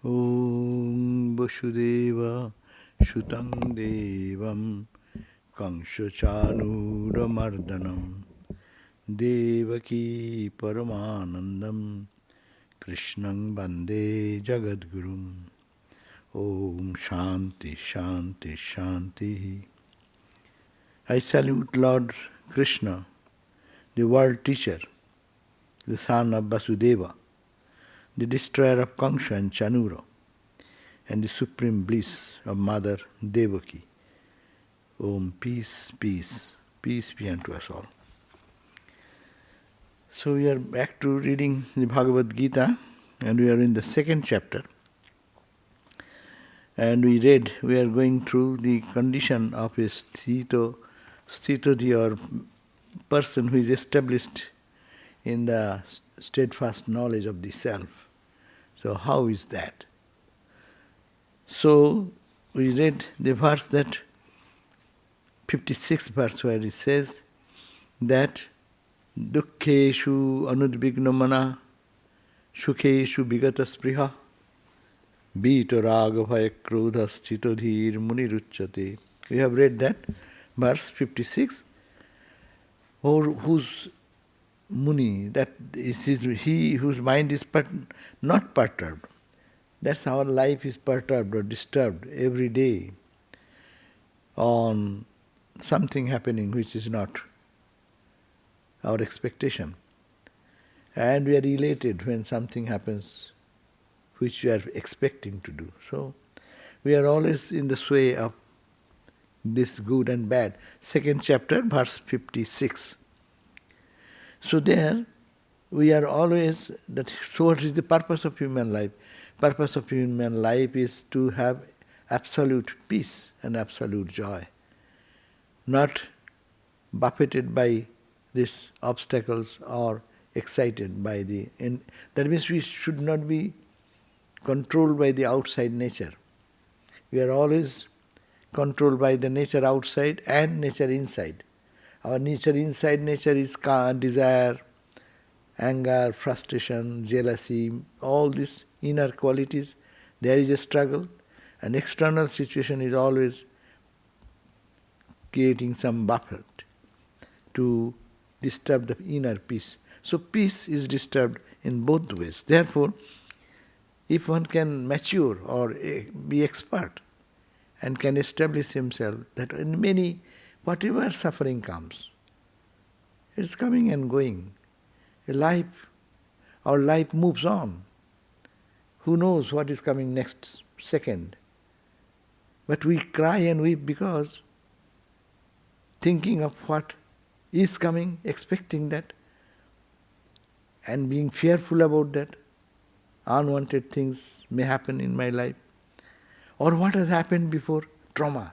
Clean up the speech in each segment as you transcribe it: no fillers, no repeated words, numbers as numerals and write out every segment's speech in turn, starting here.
Om Vasudeva Shutam Devam Kamshachanuramardhanam Devaki Paramanandam Krishnam Bande Jagadgurum. Om Shanti Shanti Shanti. I salute Lord Krishna, the world teacher, the son of Vasudeva, the destroyer of Kamsa and Chanura, and the supreme bliss of Mother Devaki. Om, peace, peace, peace be unto us all. So we are back to reading the Bhagavad Gita, and we are in the second chapter. And we are going through the condition of a sthitodhi, or person who is established in the steadfast knowledge of the self. So how is that? So we read the verse, that 56th verse, where it says that Dukkheshu anudvignamana Shukheshu vigata spriha Bhito raga bhaya krodha sthitodhir muniruchyate. We have read that, verse 56. Or whose Muni, that is he whose mind is not perturbed. That's our life is perturbed or disturbed every day on something happening which is not our expectation. And we are elated when something happens which we are expecting to do. So we are always in the sway of this good and bad. Second chapter, verse 56. So there, we are always, so what is the purpose of human life? Purpose of human life is to have absolute peace and absolute joy. Not buffeted by these obstacles or excited by that means we should not be controlled by the outside nature. We are always controlled by the nature outside and nature inside. Our nature inside nature is desire, anger, frustration, jealousy, all these inner qualities. There is a struggle. An external situation is always creating some buffer to disturb the inner peace. So peace is disturbed in both ways. Therefore, if one can mature or be expert and can establish himself that in whatever suffering comes, it's coming and going. Our life moves on. Who knows what is coming next second? But we cry and weep because thinking of what is coming, expecting that, and being fearful about that, unwanted things may happen in my life. Or what has happened before, trauma.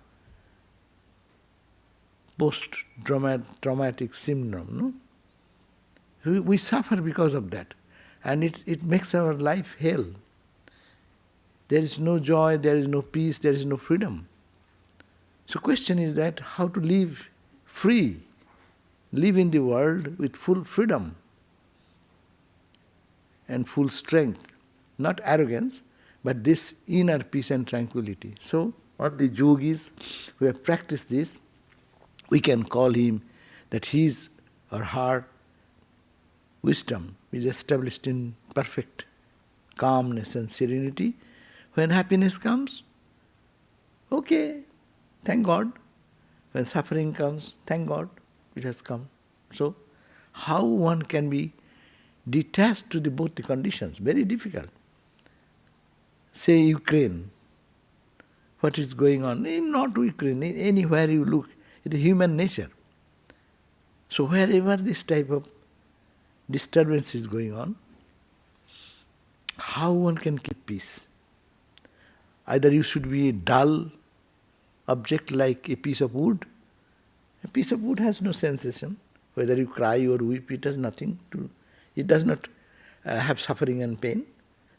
Post-traumatic syndrome, no? We suffer because of that. And it makes our life hell. There is no joy, there is no peace, there is no freedom. So question is that how to live free, live in the world with full freedom and full strength. Not arrogance, but this inner peace and tranquility. So all the yogis who have practiced this, we can call him that his or her wisdom is established in perfect calmness and serenity. When happiness comes, okay, thank God. When suffering comes, thank God, it has come. So, how one can be detached to both the conditions? Very difficult. Say Ukraine, what is going on? Not Ukraine, anywhere you look, it is human nature. So wherever this type of disturbance is going on, how one can keep peace? Either you should be a dull object like a piece of wood. A piece of wood has no sensation. Whether you cry or weep, it has nothing to, it does not have suffering and pain.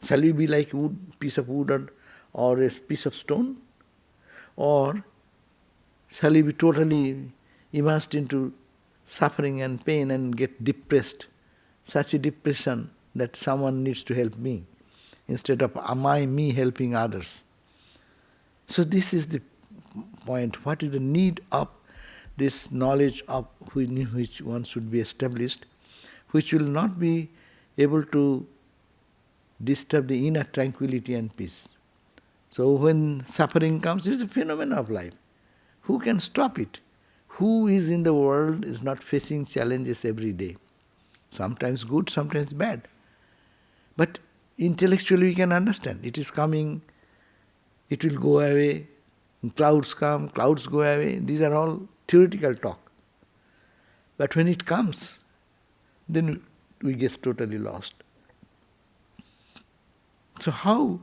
Shall we be like piece of wood or a piece of stone? Or shall we be totally immersed into suffering and pain and get depressed? Such a depression that someone needs to help me. instead of me helping others. So this is the point. What is the need of this knowledge of which one should be established, which will not be able to disturb the inner tranquility and peace. So when suffering comes, it is a phenomenon of life. Who can stop it? Who is in the world is not facing challenges every day? Sometimes good, sometimes bad. But intellectually we can understand. It is coming, it will go away, clouds come, clouds go away. These are all theoretical talk. But when it comes, then we get totally lost. So how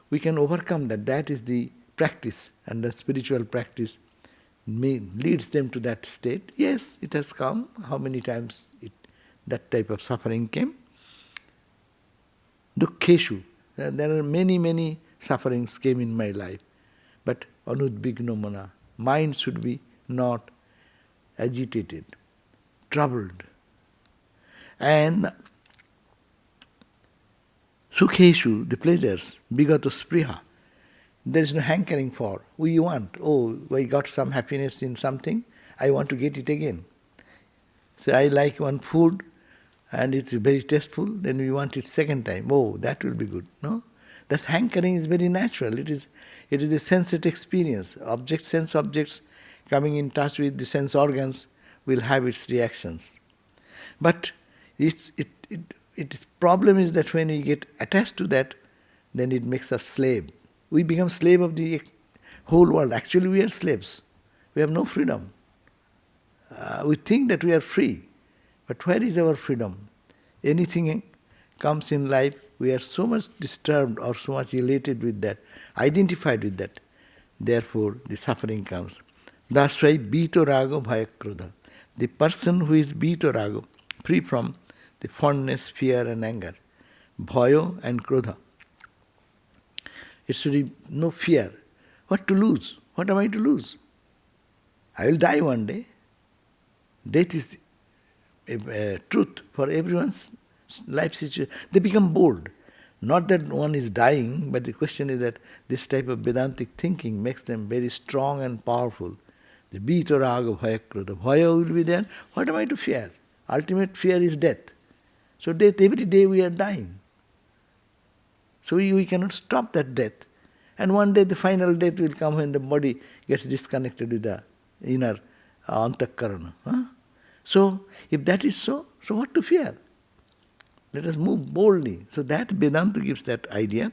we can overcome that? That is the practice, and the spiritual practice leads them to that state. Yes, it has come. How many times that type of suffering came? Dukkheshu. There are many sufferings came in my life. But anudbigno mana. Mind should be not agitated, troubled. And sukheshu, the pleasures, bigato spriha. There is no hankering for. We want, I got some happiness in something, I want to get it again. So I like one food and it's very tasteful, then we want it second time. That will be good. No? That hankering is very natural. It is a sensate experience. Sense objects coming in touch with the sense organs will have its reactions. But its problem is that when we get attached to that, then it makes us slave. We become slave of the whole world. Actually we are slaves. We have no freedom. We think that we are free. But where is our freedom? Anything comes in life, we are so much disturbed or so much elated with that, identified with that. Therefore, the suffering comes. That's why bhito rago bhaya krodha. The person who is bhito rago, free from the fondness, fear and anger, bhayo and krodha. It should be no fear. What to lose? What am I to lose? I will die one day. Death is a truth for everyone's life situation. They become bold. Not that one is dying, but the question is that this type of Vedantic thinking makes them very strong and powerful. The bhito raga bhaya krodha. Bhaya will be there. What am I to fear? Ultimate fear is death. So death, every day we are dying. So we cannot stop that death. And one day the final death will come when the body gets disconnected with the inner antakarana. So if that is so what to fear? Let us move boldly. So that Vedanta gives that idea.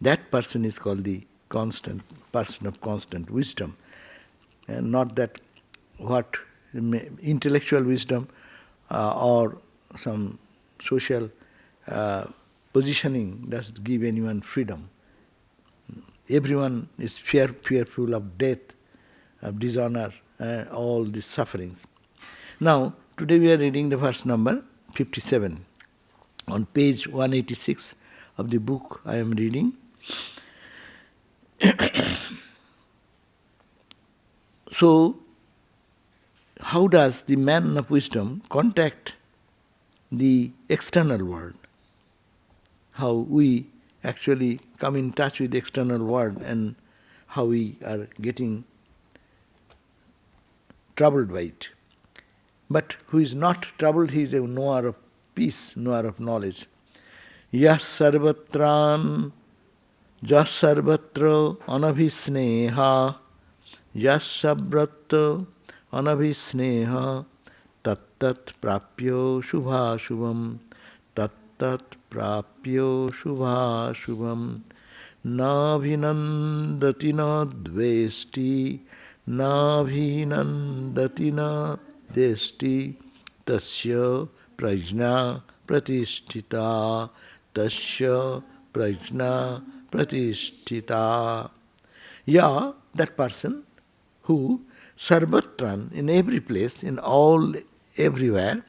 That person is called the constant person of constant wisdom. And not that what intellectual wisdom or some social positioning doesn't give anyone freedom. Everyone is fearful of death, of dishonor, all these sufferings. Now, today we are reading the verse number 57 on page 186 of the book I am reading. So, how does the man of wisdom contact the external world? How we actually come in touch with the external world and how we are getting troubled by it. But who is not troubled, he is a knower of peace, knower of knowledge. Yas sarvatra anabhisneha, yas sabrata anabhisneha, tattat prapyo shubha shubham, tattat prapyo shubha shubham, na vinandati na dvesti, na vinandati na desti, tasya prajna pratisthita, tasya prajna pratisthita. Yeah, that person who sarvatran, in every place, in all, everywhere,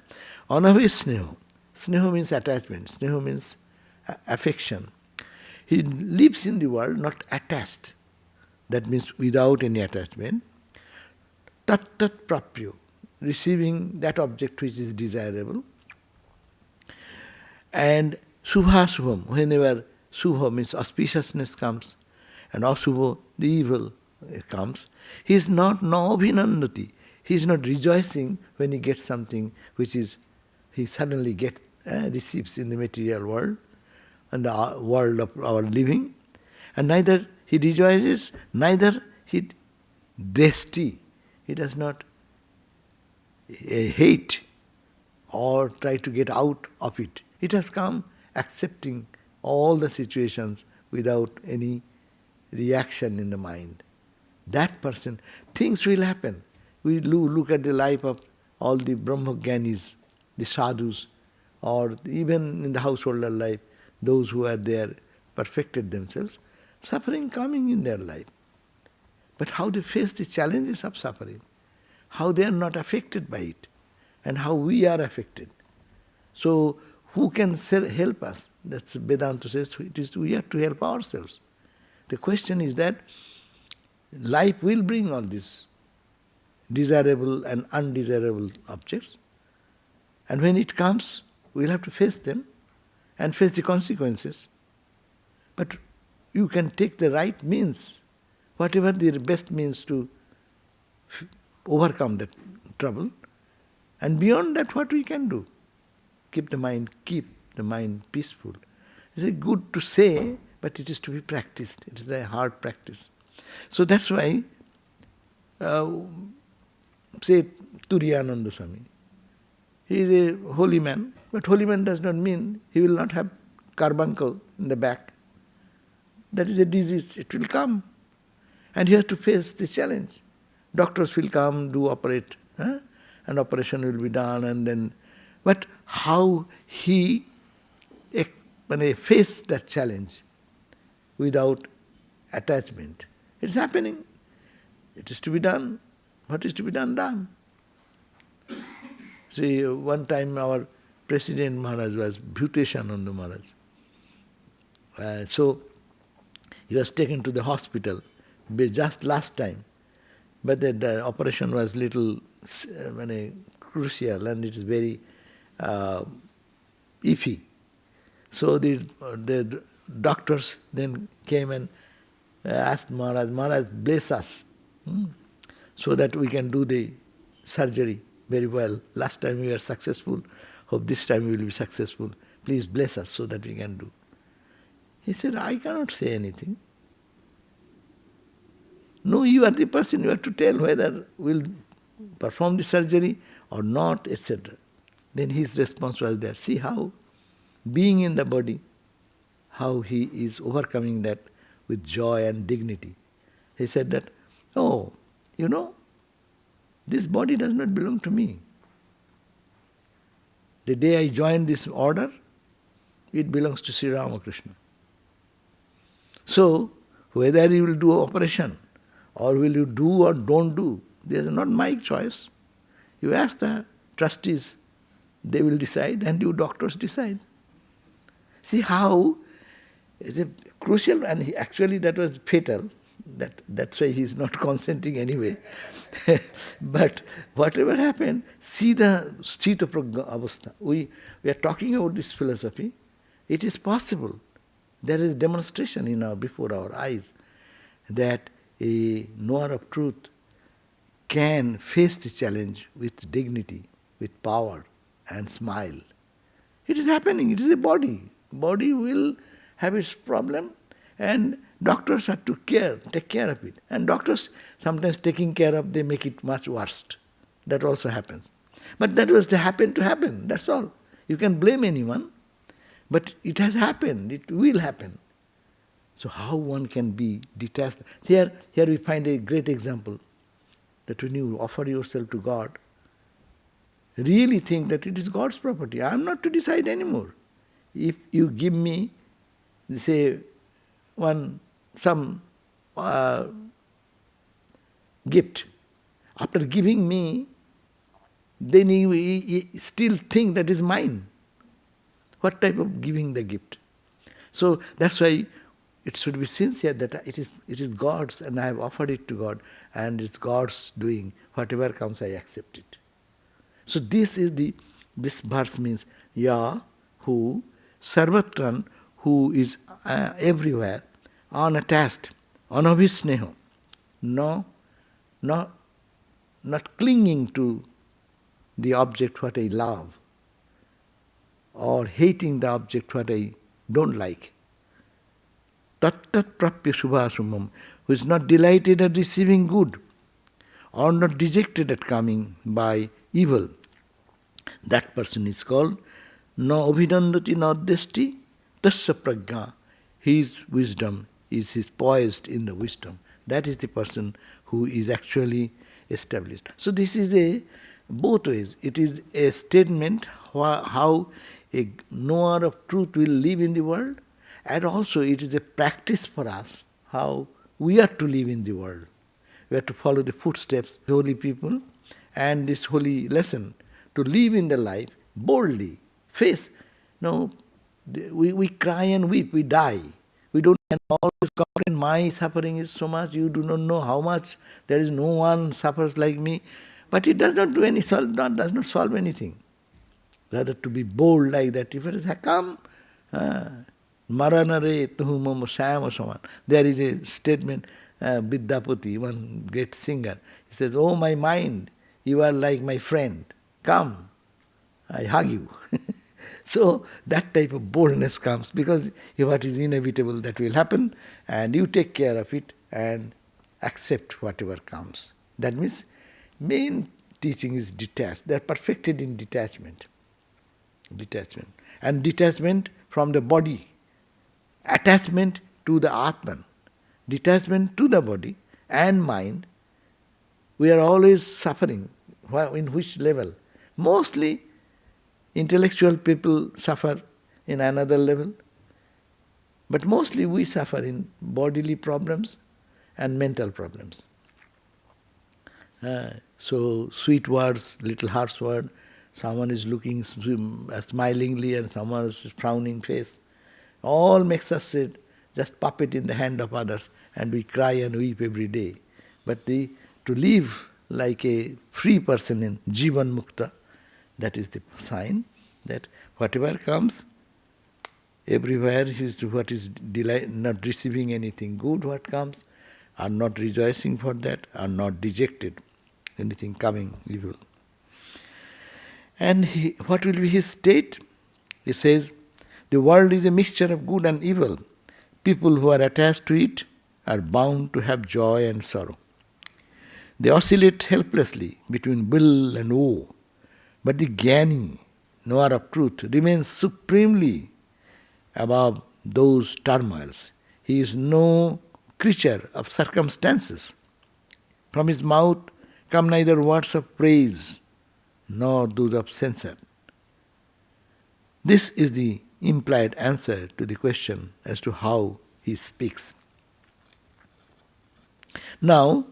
anabhisneho. Sneho means attachment, sneho means affection. He lives in the world not attached. That means without any attachment. Tat prapyo, receiving that object which is desirable. And shubha shubham, whenever Subha means auspiciousness comes, and Asubha, the evil, comes. He is not naabhinandati. He is not rejoicing when he gets something which is, he suddenly receives in the material world, and the world of our living. And neither he rejoices, neither he dresti. He does not hate or try to get out of it. It has come accepting all the situations without any reaction in the mind. That person, things will happen. We look at the life of all the Brahmagyanis, the sadhus, or even in the householder life, those who are there, perfected themselves, suffering coming in their life. But how they face the challenges of suffering, how they are not affected by it, and how we are affected. So, who can help us? That's Vedanta says, we have to help ourselves. The question is that life will bring all these desirable and undesirable objects, and when it comes, we'll have to face them and face the consequences. But you can take the right means, whatever the best means to overcome that trouble, and beyond that, what we can do? Keep the mind peaceful. It's good to say, but it is to be practiced. It is a hard practice. So that's why, say Turiyananda Swami, he is a holy man, but holy man does not mean he will not have carbuncle in the back. That is a disease, it will come. And he has to face the challenge. Doctors will come, operate, and operation will be done, and then, but how he faced that challenge without attachment. It's happening. It is to be done. What is to be done, done. See, one time our President Maharaj was Bhuteshananda Maharaj. So, he was taken to the hospital just last time. But the operation was little crucial, and it is very iffy. So the doctors then came and asked Maharaj, bless us, so that we can do the surgery very well. Last time we were successful, hope this time we will be successful. Please bless us so that we can do. He said, I cannot say anything. No, you are the person, you have to tell whether we'll perform the surgery or not, etc. Then his response was there. See how, being in the body, how he is overcoming that with joy and dignity. He said that, oh, this body does not belong to me. The day I joined this order, it belongs to Sri Ramakrishna. So, whether you will do operation, or will you do or don't do, this is not my choice. You ask the trustees, they will decide, and you doctors decide. See how it's a crucial, and actually that was fatal. That's why he is not consenting anyway. But whatever happened, see the sthita prajna avastha. We are talking about this philosophy. It is possible. There is demonstration before our eyes that a knower of truth can face the challenge with dignity, with power and smile. It is happening. It is a body. Body will have its problem, and doctors have to take care of it. And doctors sometimes taking care of, they make it much worse. That also happens. But that was to happen, that's all. You can blame anyone, but it has happened, it will happen. So how one can be detached? Here we find a great example, that when you offer yourself to God, really think that it is God's property. I am not to decide anymore. If you give me, say, some gift, after giving me, then you still think that is mine. What type of giving the gift? So that's why it should be sincere, that it is God's, and I have offered it to God, and it's God's doing. Whatever comes, I accept it. So this verse means, Ya, who, Sarvatran, who is everywhere, unattached, anabhisneho, no, not clinging to the object what I love, or hating the object what I don't like. Tat prapya subhasumam, who is not delighted at receiving good, or not dejected at coming by evil. That person is called no abhinandati nadesti tasya prajna. His wisdom is poised in the wisdom. That is the person who is actually established. So this is a both ways. It is a statement how a knower of truth will live in the world, and also it is a practice for us how we are to live in the world. We have to follow the footsteps of holy people and this holy lesson to live in the life boldly, face. No, we cry and weep, we die. We don't always complain, my suffering is so much, you do not know how much, there is no one suffers like me. But it does not do any does not solve anything. Rather to be bold like that. If it has come, maranare tuhumam sayamasama. There is a statement, Vidyapati, one great singer, he says, "Oh my mind, you are like my friend. Come, I hug you." So that type of boldness comes because what is inevitable that will happen, and you take care of it and accept whatever comes. That means main teaching is detached. They are perfected in detachment. Detachment. And detachment from the body. Attachment to the Atman. Detachment to the body and mind. We are always suffering. In which level? Mostly intellectual people suffer in another level, but mostly we suffer in bodily problems and mental problems. So sweet words, little harsh word, someone is looking smilingly and someone is frowning face, all makes us just puppet in the hand of others, and we cry and weep every day. But to live like a free person in Jivan Mukta, that is the sign that whatever comes, everywhere what is not receiving anything good, what comes, are not rejoicing for that, are not dejected, anything coming evil. And what will be his state? He says, the world is a mixture of good and evil. People who are attached to it are bound to have joy and sorrow. They oscillate helplessly between will and woe. But the Jnani, knower of truth, remains supremely above those turmoils. He is no creature of circumstances. From his mouth come neither words of praise nor those of censure. This is the implied answer to the question as to how he speaks. Now,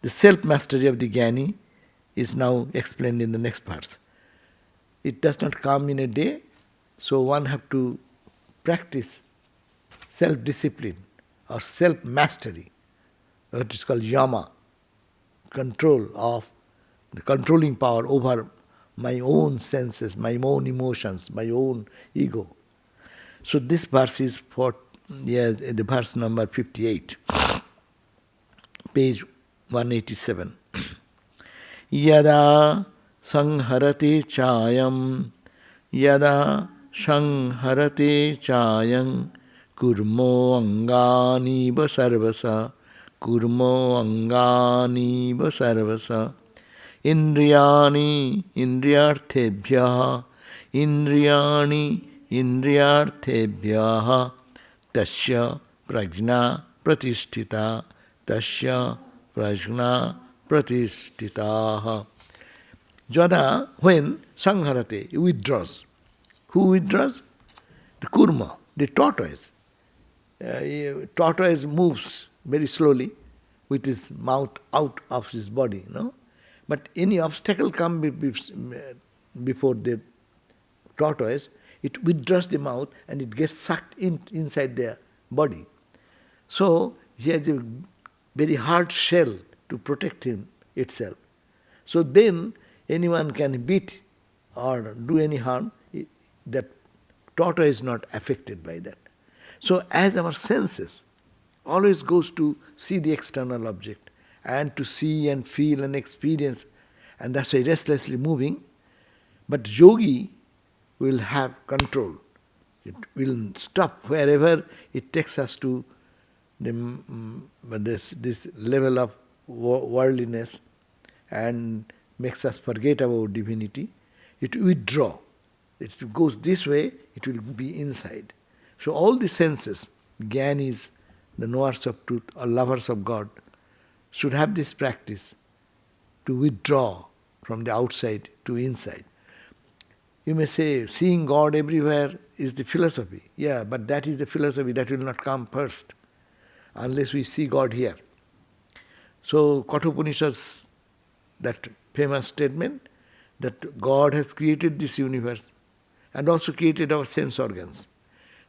the self-mastery of the Jnani is now explained in the next verse. It does not come in a day, so one have to practice self-discipline or self-mastery, what is called yama, control of the controlling power over my own senses, my own emotions, my own ego. So this verse is the verse number 58, page 187. Yada sangharate chayam, yada sangharate chayam, kurmo angani sarvasa, kurmo angani sarvasa, indriyani indriyarthebhyaha, indriyani indriyarthebhyaha, tasya prajna pratisthita, tasya prajna pratisthitaha. Jada, when sangharate, he withdraws. Who withdraws? The kurma, the tortoise. Tortoise moves very slowly with his mouth out of his body, no? But any obstacle comes before the tortoise, it withdraws the mouth and it gets sucked inside their body. So he has a very hard shell to protect itself. So then anyone can beat or do any harm, that tortoise is not affected by that. So as our senses always goes to see the external object and to see and feel and experience, and that's why restlessly moving, but yogi will have control. It will stop wherever it takes us to this level of worldliness and makes us forget about divinity. It will withdraw. It goes this way, it will be inside. So all the senses, Gyanis, the knowers of truth or lovers of God, should have this practice to withdraw from the outside to inside. You may say, seeing God everywhere is the philosophy. Yeah, but that is the philosophy that will not come first unless we see God here. So Kathopanishad's that famous statement that God has created this universe and also created our sense organs.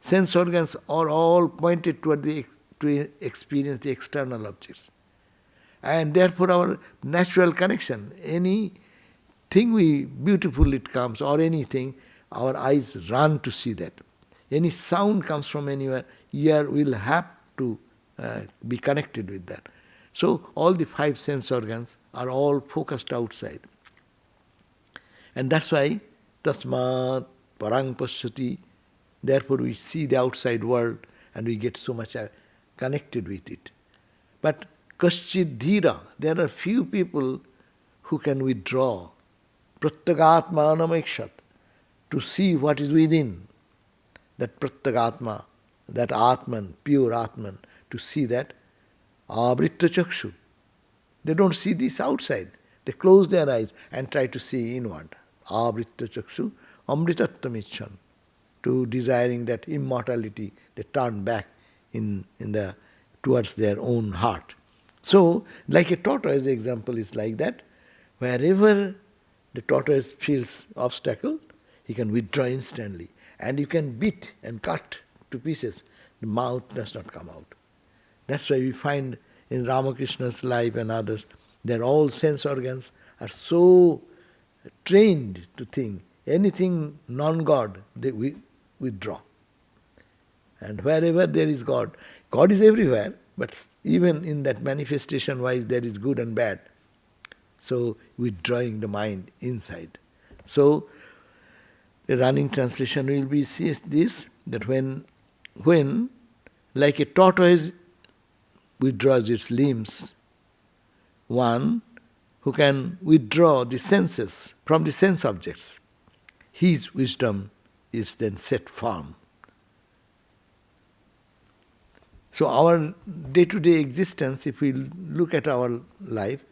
Sense organs are all pointed toward to experience the external objects. And therefore our natural connection, anything beautiful it comes or anything, our eyes run to see that. Any sound comes from anywhere, ear will have to be connected with that. So all the 5 sense organs are all focused outside. And that's why tasmat parang pasyati, therefore we see the outside world and we get so much connected with it. But kaschid dhira, there are few people who can withdraw pratyagatmanam ikshat, to see what is within. That pratyagatma, that Atman, pure Atman, to see that avritta chakshu. They don't see this outside. They close their eyes and try to see inward. Avritta chakshu amritattam icchan. To desiring that immortality, they turn back towards their own heart. So, like a tortoise, the example is like that. Wherever the tortoise feels obstacle, he can withdraw instantly. And you can beat and cut to pieces. The mouth does not come out. That's why we find in Ramakrishna's life and others, their all sense organs are so trained to think. Anything non-God, they withdraw. And wherever there is God, God is everywhere, but even in that manifestation wise there is good and bad. So withdrawing the mind inside. So the running translation will be this, that when like a tortoise withdraws its limbs, one who can withdraw the senses from the sense objects, his wisdom is then set firm. So our day-to-day existence, if we look at our life,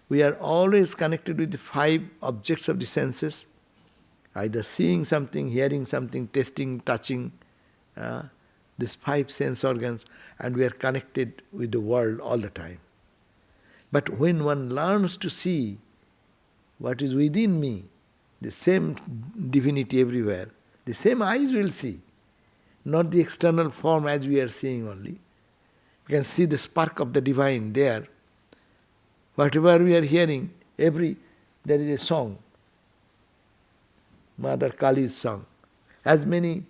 we are always connected with the 5 objects of the senses, either seeing something, hearing something, tasting, touching, these 5 sense organs, and we are connected with the world all the time. But when one learns to see what is within me, the same divinity everywhere, the same eyes will see, not the external form as we are seeing only. You can see the spark of the divine there. Whatever we are hearing, there is a song, Mother Kali's song. As many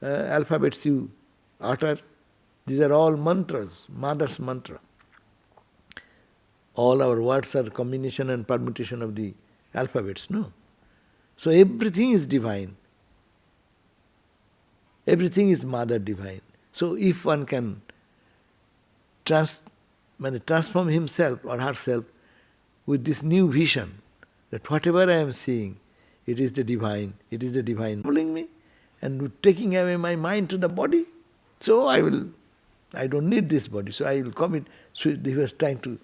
alphabets you utter, these are all mantras, Mother's mantra. All our words are combination and permutation of the alphabets, no? So everything is divine. Everything is Mother divine. So if one can transform himself or herself with this new vision, that whatever I am seeing, it is the divine pulling me and taking away my mind to the body. So I don't need this body, so I will commit. So he was trying to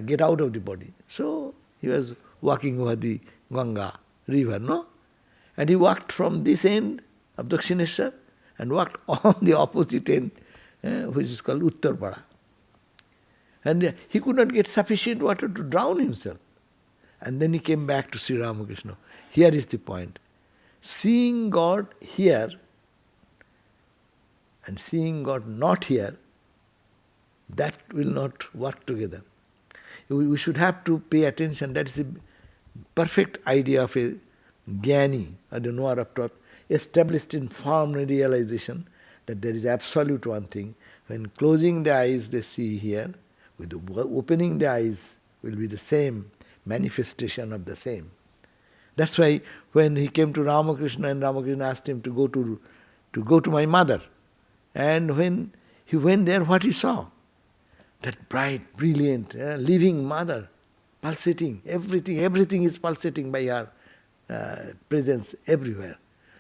get out of the body. So he was walking over the Ganga river, no? And he walked from this end of Dakshineshwar and walked on the opposite end, which is called Uttarpada. And he could not get sufficient water to drown himself. And then he came back to Sri Ramakrishna. Here is the point. Seeing God here and seeing God not here, that will not work together. We should have to pay attention. That is the perfect idea of a jnani, or the knower of truth, established in firm realization that there is absolute one thing. When closing the eyes they see here, with opening the eyes will be the same manifestation of the same. That's why when he came to Ramakrishna and Ramakrishna asked him to go to my mother, and when he went there, what he saw? That bright, brilliant, living mother, pulsating, everything is pulsating by her presence everywhere.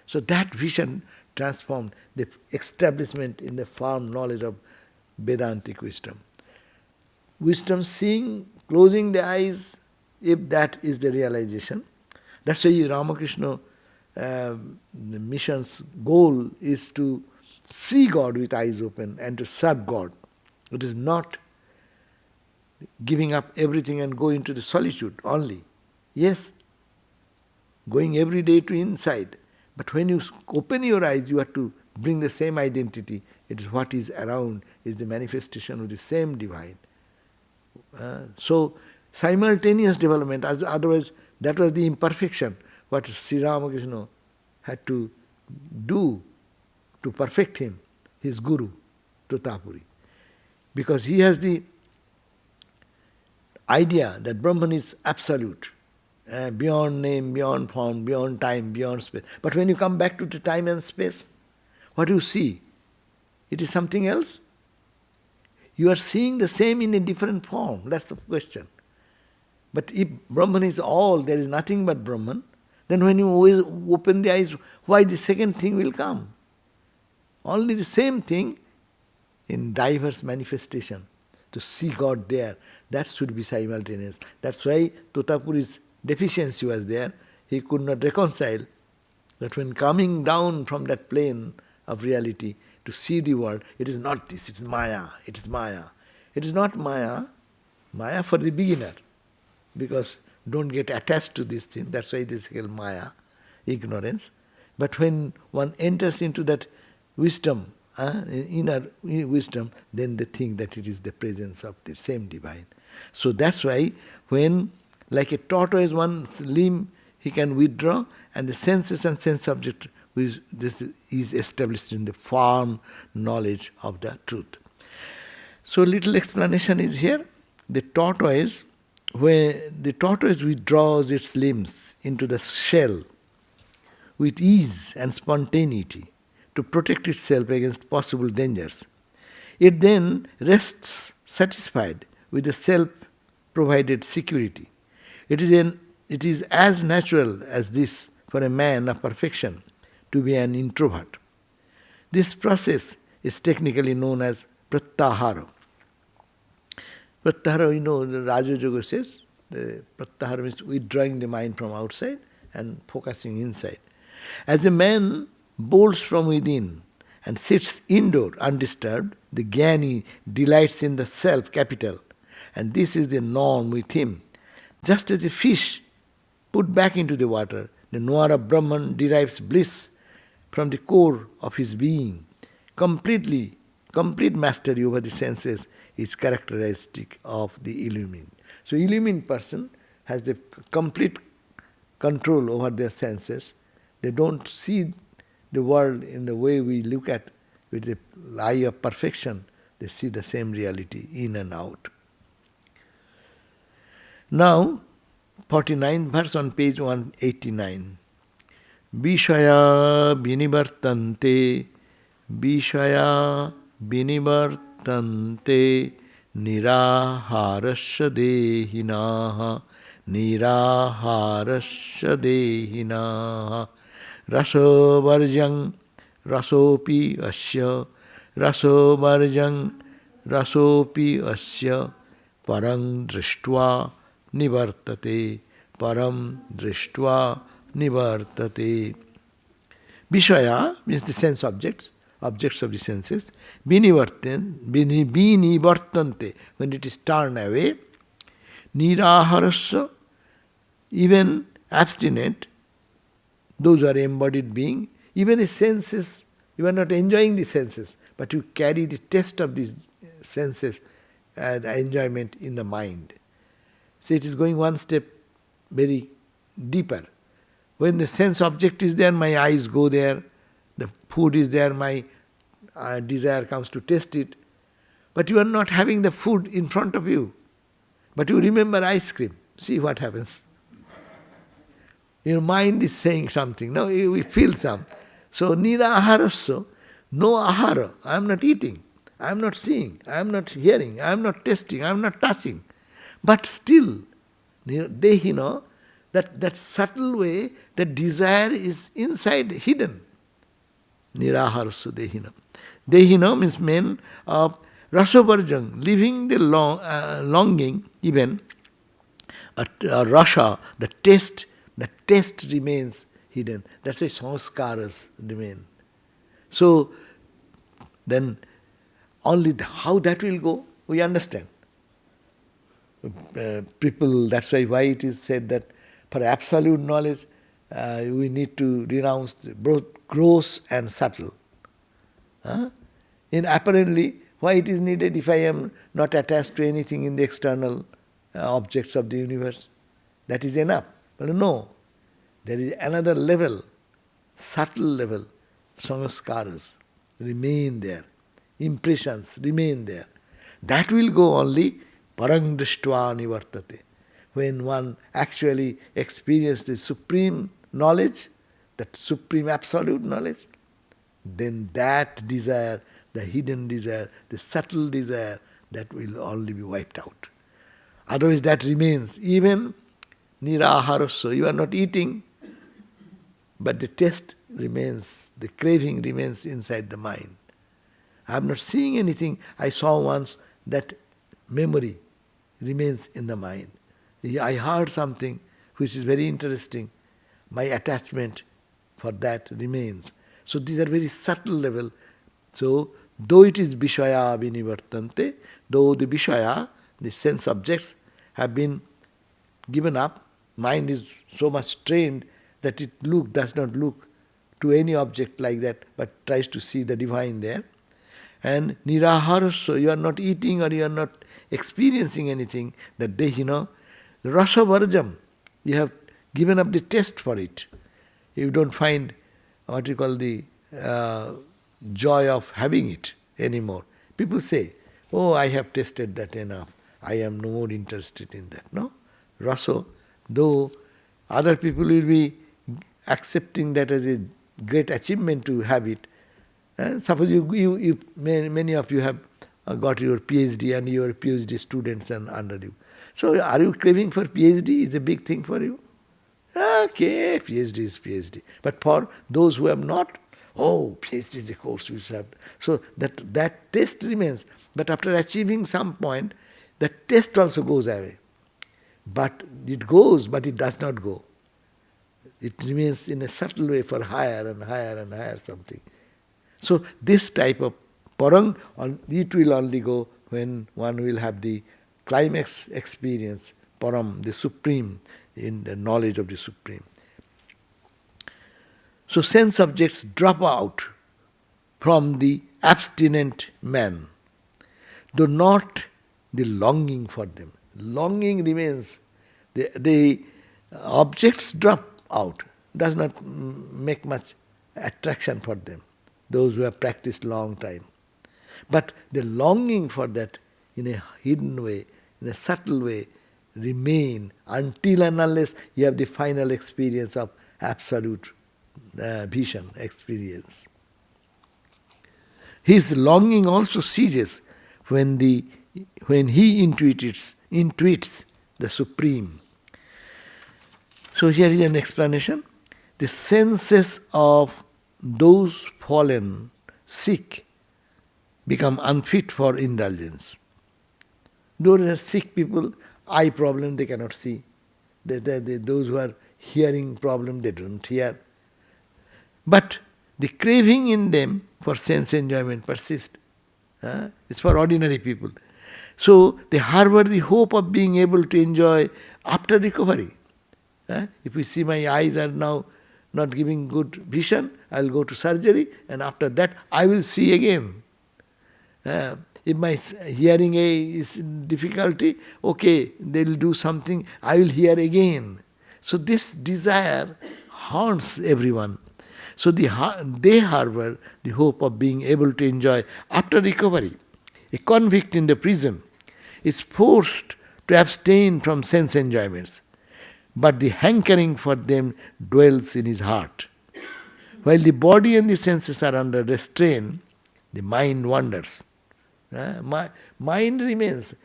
So that vision transformed the establishment in the firm knowledge of Vedantic wisdom. Wisdom seeing, closing the eyes, if that is the realization. That's why Ramakrishna the mission's goal is to see God with eyes open and to serve God. It is not giving up everything and go into the solitude only. Yes, going every day to inside. But when you open your eyes, you have to bring the same identity. It is what is around, is the manifestation of the same divine. So, simultaneous development, otherwise that was the imperfection, what Sri Ramakrishna had to do to perfect him, his guru, Totapuri. Because he has the idea that Brahman is absolute, beyond name, beyond form, beyond time, beyond space. But when you come back to the time and space, what do you see? It is something else? You are seeing the same in a different form. That's the question. But if Brahman is all, there is nothing but Brahman, then when you always open the eyes, why the second thing will come? Only the same thing in diverse manifestation. To see God there, that should be simultaneous. That's why Totapuri's deficiency was there. He could not reconcile that when coming down from that plane of reality to see the world, it is not this, it is Maya, it is Maya. It is not Maya, Maya for the beginner, because don't get attached to this thing, that's why this is called Maya, ignorance. But when one enters into that wisdom, inner wisdom, then they think that it is the presence of the same divine. So that's why when, like a tortoise, one limb he can withdraw, and the senses and sense object, this is established in the firm knowledge of the truth. So little explanation is here. The tortoise, where the tortoise withdraws its limbs into the shell with ease and spontaneity to protect itself against possible dangers. It then rests satisfied with the self-provided security. It is as natural as this for a man of perfection to be an introvert. This process is technically known as pratyahara. Pratyahara, the Raja Yoga says, the pratyahara means withdrawing the mind from outside and focusing inside. As a man bolts from within and sits indoor undisturbed, the Jnani delights in the self capital, and this is the norm with him. Just as a fish put back into the water, the knower of Brahman derives bliss from the core of his being. Complete mastery over the senses is characteristic of the illumined. So illumined person has the complete control over their senses. They don't see the world in the way we look at with the eye of perfection. They see the same reality in and out. Now, 49th verse on page 189. Vishaya vinivartante, Vishaya vinivartante, Niraharasya dehinaha, Niraharasya dehinaha, Rasovarjang, Rasopi asya, Rasovarjang, Rasopi asya, Parang drishtva nivartate, Param drishtva nivartate. Vishaya means the sense objects of the senses. Vinivartante, when it is turned away. Niraharasya, even abstinent, those who are embodied being, even the senses, you are not enjoying the senses, but you carry the taste of these senses, the enjoyment in the mind. So it is going one step very deeper. When the sense object is there, my eyes go there, the food is there, my desire comes to taste it, but you are not having the food in front of you. But you remember ice cream. See what happens. Your mind is saying something. Now we feel some. So niraharasya, no ahara. I am not eating. I am not seeing. I am not hearing. I am not tasting. I am not touching. But still, dehina, that subtle way, that desire is inside, hidden. Niraharasya dehina. Dehina means men of rasavarjang, living the longing, even rasa, the taste remains hidden. That's why sanskaras remain. So, then only how that will go, we understand. People, that's why it is said that for absolute knowledge, we need to renounce both gross and subtle. In apparently, why it is needed if I am not attached to anything in the external objects of the universe? That is enough. But no, there is another level, subtle level, sanskaras remain there, impressions remain there. That will go only parang drishtva nivartate. When one actually experiences the supreme knowledge, that supreme absolute knowledge, then that desire, the hidden desire, the subtle desire, that will only be wiped out. Otherwise that remains. Even niraharasya, you are not eating, but the taste remains, the craving remains inside the mind. I am not seeing anything I saw once, that memory remains in the mind. I heard something which is very interesting, my attachment for that remains. So these are very subtle level. So though it is vishaya vinivartante, though the vishaya, the sense objects, have been given up, mind is so much trained that it does not look to any object like that, but tries to see the divine there. And niraharasya, you are not eating or you are not experiencing anything, that rasa varjam, you have given up the taste for it. You don't find what you call the joy of having it anymore. People say, oh, I have tasted that enough, I am no more interested in that. No? Rasa, though other people will be accepting that as a great achievement to have it. Suppose many of you have got your PhD and your PhD students and under you. So are you craving for PhD? Is a big thing for you? Okay, PhD is PhD. But for those who have not, oh, PhD is a course we have. So that taste remains. But after achieving some point, that taste also goes away. But it goes, but it does not go. It remains in a subtle way for higher and higher and higher something. So this type of parang, it will only go when one will have the climax experience, param, the supreme, in the knowledge of the supreme. So sense objects drop out from the abstinent man, though not the longing for them. Longing remains. The objects drop out, does not make much attraction for them, those who have practiced long time. But the longing for that in a hidden way, in a subtle way, remain until and unless you have the final experience of absolute vision experience. His longing also ceases when he intuits the supreme. So here is an explanation. The senses of those fallen, sick, become unfit for indulgence. Those are sick people, eye problem, they cannot see. Those who are hearing problem, they don't hear. But the craving in them for sense enjoyment persists. It's for ordinary people. So they harbor the hope of being able to enjoy after recovery. If we see my eyes are now not giving good vision, I will go to surgery and after that I will see again. If my hearing is in difficulty, okay, they will do something, I will hear again. So this desire haunts everyone. So they harbor the hope of being able to enjoy after recovery. A convict in the prison is forced to abstain from sense enjoyments, but the hankering for them dwells in his heart. While the body and the senses are under restraint, the mind wanders. Mind remains,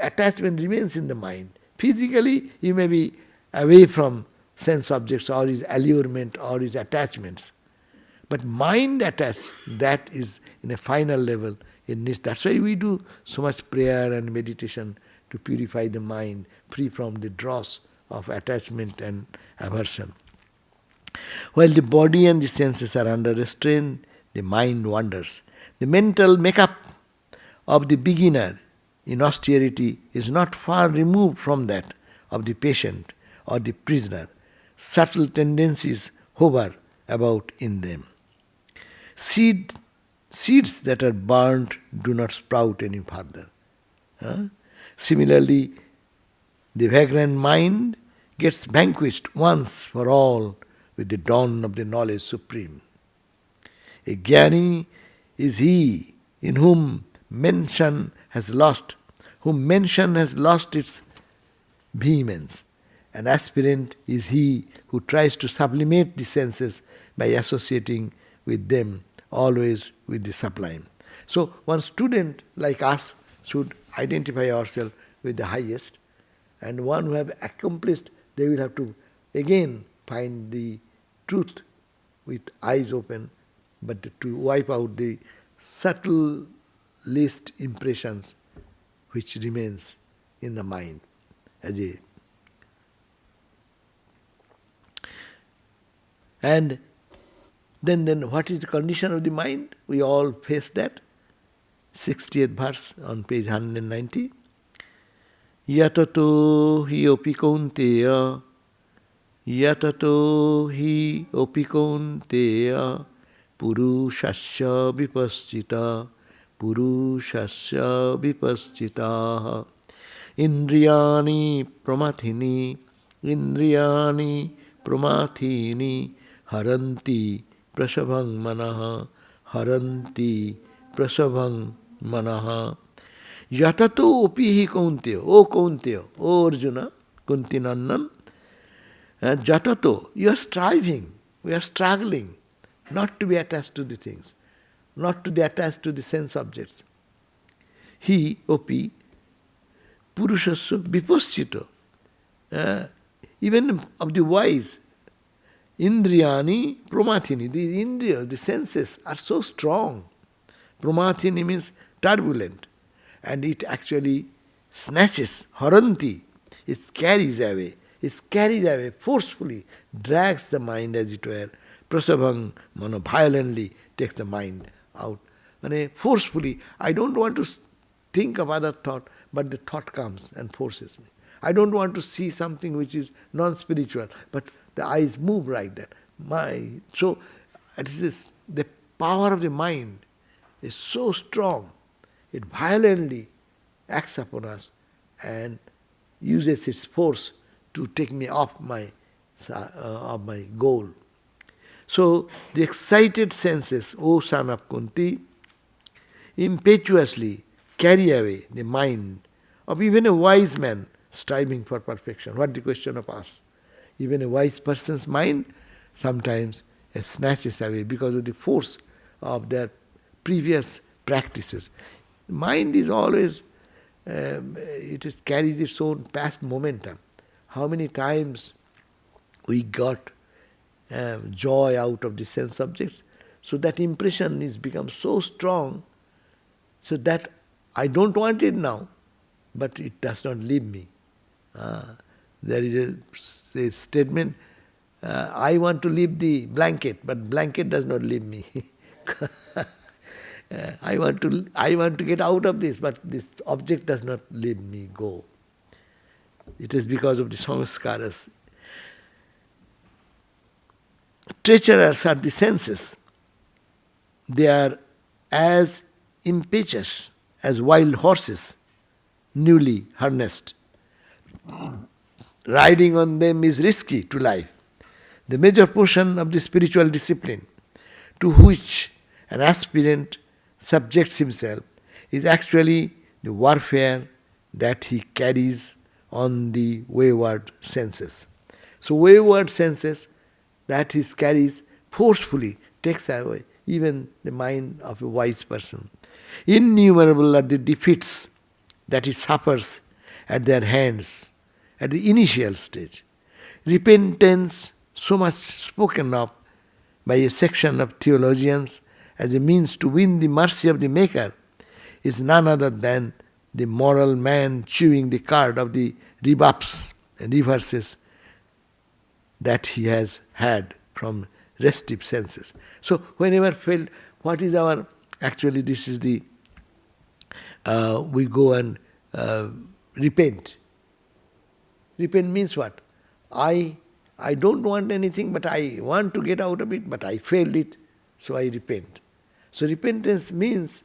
attachment remains in the mind. Physically, you may be away from sense objects or his allurement or his attachments. But mind attached, that is in a final level. That's why we do so much prayer and meditation to purify the mind, free from the dross of attachment and aversion. While the body and the senses are under restraint, the mind wanders. The mental makeup of the beginner in austerity is not far removed from that of the patient or the prisoner. Subtle tendencies hover about in them. Seeds that are burnt do not sprout any further. Similarly, the vagrant mind gets vanquished once for all with the dawn of the knowledge supreme. A jnani is he in whom mention has lost its vehemence. An aspirant is he who tries to sublimate the senses by associating with them, always with the sublime. So one student like us should identify ourselves with the highest, and one who have accomplished, they will have to again find the truth with eyes open, but to wipe out the subtle least impressions which remains in the mind as a. And then what is the condition of the mind? We all face that. 60th verse on page 190. Yatato hi opikonteya purushasya vipaschita indriyani pramathini haranti prasabhang manaha yatato opihi kaunteya, O Arjuna, Kunti Nandan, jatato, you are striving, we are struggling not to be attached to the things, not to be attached to the sense objects. He, opi, purushasya vipaschito, even of the wise, indriyani pramathini, the indriya, the senses are so strong. Pramathini means turbulent, and it actually snatches, haranti, it carries away forcefully, drags the mind as it were, prasabhang, violently takes the mind out. Forcefully, I don't want to think of other thought, but the thought comes and forces me. I don't want to see something which is non-spiritual, but the eyes move like that. So it is the power of the mind is so strong, it violently acts upon us and uses its force to take me off my goal. So the excited senses, O son of Kunti, impetuously carry away the mind of even a wise man striving for perfection. What the question of us? Even a wise person's mind sometimes snatches away because of the force of their previous practices. Mind is always, carries its own past momentum. How many times we got joy out of the sense objects, so that impression is become so strong, so that I don't want it now, but it does not leave me. There is a statement, I want to leave the blanket, but blanket does not leave me. I want to get out of this, but this object does not leave me go. It is because of the samskaras. Treacherous are the senses. They are as impetuous as wild horses, newly harnessed. Riding on them is risky to life. The major portion of the spiritual discipline to which an aspirant subjects himself is actually the warfare that he carries on the wayward senses. So wayward senses that he carries forcefully takes away even the mind of a wise person. Innumerable are the defeats that he suffers at their hands at the initial stage. Repentance, so much spoken of by a section of theologians as a means to win the mercy of the Maker, is none other than the moral man chewing the cud of the rebuffs and reverses that he has had from restive senses. So whenever felt, what is our, actually this is the, we go and repent. Repent means what? I don't want anything, but I want to get out of it, but I failed it, so I repent. So repentance means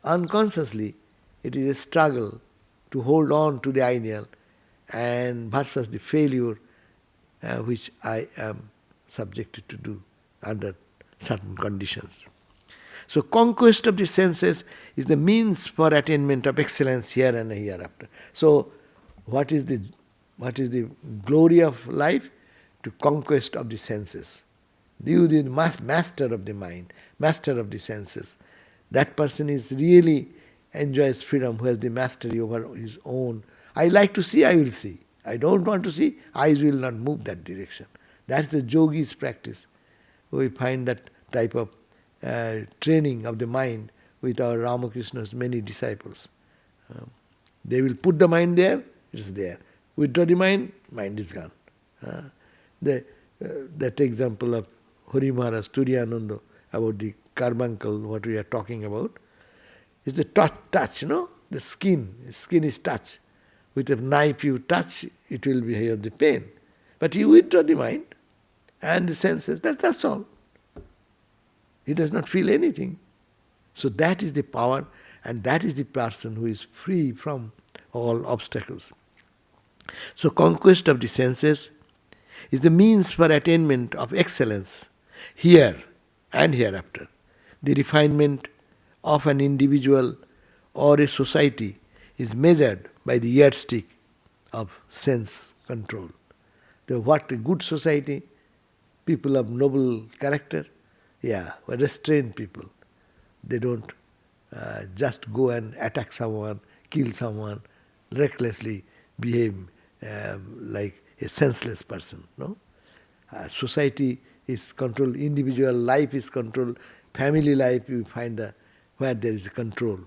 unconsciously it is a struggle to hold on to the ideal and versus the failure which I am subjected to do under certain conditions. So conquest of the senses is the means for attainment of excellence here and hereafter. So what is the glory of life? To conquest of the senses. You the master of the mind, master of the senses. That person is really enjoys freedom, who has the mastery over his own. I like to see, I will see. I don't want to see, eyes will not move that direction. That's the yogi's practice. We find that type of training of the mind with our Ramakrishna's many disciples. They will put the mind there, it is there. Withdraw the mind is gone. That example of Hari Maharaj Turiyananda about the carbuncle, what we are talking about, is the touch, no? The skin is touch. With a knife you touch, it will be here the pain. But you withdraw the mind and the senses, that's all. He does not feel anything. So that is the power, and that is the person who is free from all obstacles. So conquest of the senses is the means for attainment of excellence here and hereafter. The refinement of an individual or a society is measured by the yardstick of sense control. What a good society, people of noble character, restrained people. They don't just go and attack someone, kill someone, recklessly behave like a senseless person. No, society is controlled, individual life is controlled, family life you find where there is a control.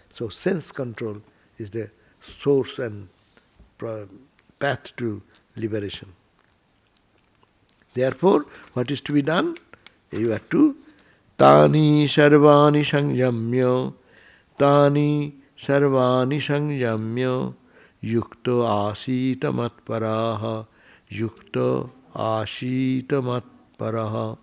So sense control is the source and path to liberation. Therefore, what is to be done? You have to Tani sarvani sangyamya, Tani sarvani sangyamya, Yukto asita matparaha, Yukto asita matparaha,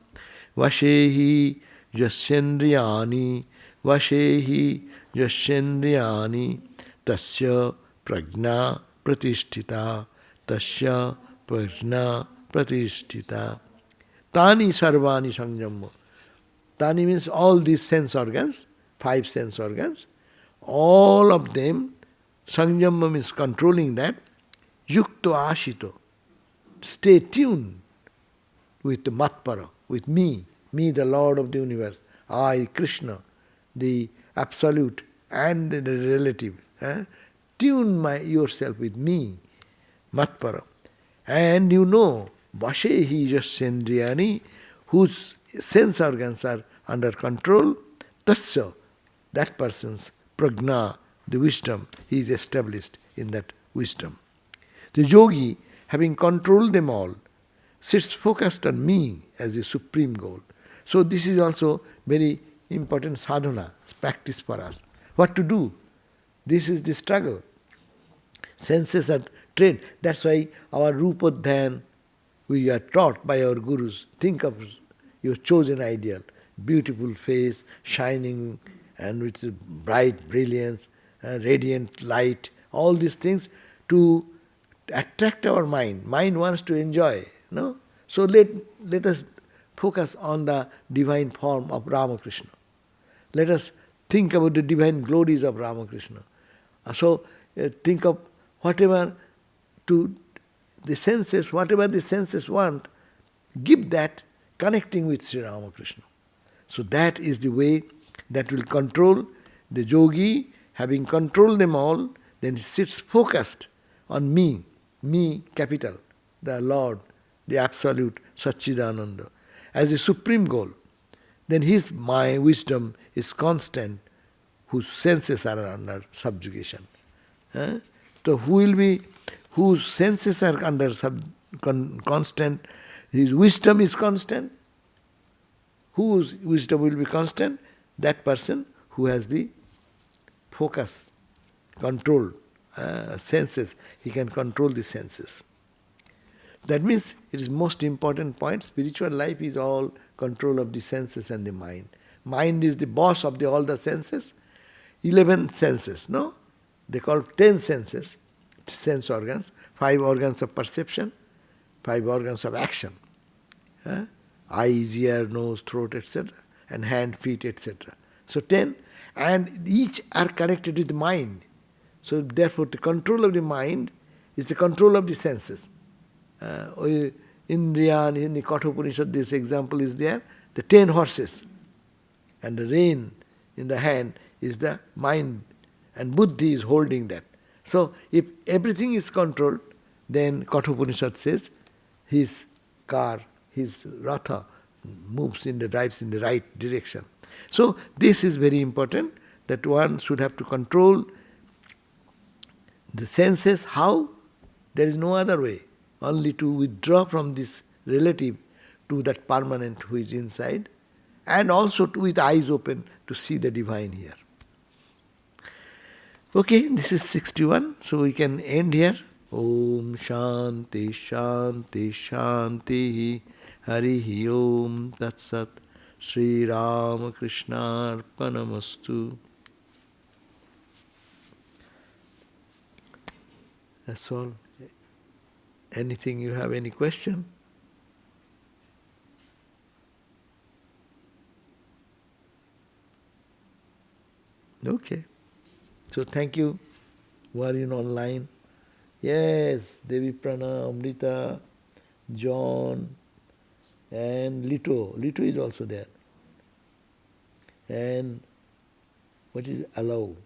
Vashehi jasyendriyani, Vashehi jasyendriyani, Tasya prajna pratisthita, Tasya prajna pratisthita. Tani sarvani sangyamya. Tani means all these sense organs, 5 sense organs, all of them, sangyama means controlling that, yukto ashito. Stay tuned with the matpara, with me the Lord of the universe, I, Krishna, the absolute and the relative. Tune yourself with me, matpara. And you know, Vashehi jasyendriyani, whose sense organs are under control, tasya, that person's prajna, the wisdom, he is established in that wisdom. The yogi, having controlled them all, sits focused on me as the supreme goal. So this is also very important sadhana, practice for us. What to do? This is the struggle. Senses are trained. That's why our Rupa Dhyan, we are taught by our gurus. Think of your chosen ideal, beautiful face, shining and with bright brilliance, radiant light, all these things to attract our mind. Mind wants to enjoy, no? So let us focus on the divine form of Ramakrishna. Let us think about the divine glories of Ramakrishna. So think of whatever to the senses, whatever the senses want, give that connecting with Sri Ramakrishna. So that is the way that will control the yogi. Having controlled them all, then he sits focused on me, capital, the Lord, the Absolute Satchidananda, as a supreme goal. Then my wisdom is constant, whose senses are under subjugation. So whose senses are under constant, his wisdom is constant. Whose wisdom will be constant? That person who has the focus, control, senses. He can control the senses. That means it is most important point. Spiritual life is all control of the senses and the mind. Mind is the boss of all the senses. 11 senses, no? They call 10 senses, sense organs, 5 organs of perception, 5 organs of action. Eyes, ear, nose, throat, etc. and hand, feet, etc. So 10, and each are connected with the mind. So therefore the control of the mind is the control of the senses. Indriya, in the Kathopanishad, this example is there, the 10 horses. And the rein in the hand is the mind, and buddhi is holding that. So if everything is controlled, then Kathopanishad says his car, his ratha drives in the right direction. So this is very important, that one should have to control the senses. How? There is no other way. Only to withdraw from this relative to that permanent who is inside, and also with eyes open to see the divine here. Okay, this is 61, so we can end here. Om Shanti Shanti Shanti Harihi Om Tat Sat Sri Ramakrishna Arpanamastu. That's all. Anything you have, any question? Okay. So thank you who are in online. Yes, Devi Prana, Amrita, John, and Lito. Lito is also there. And what is Allow?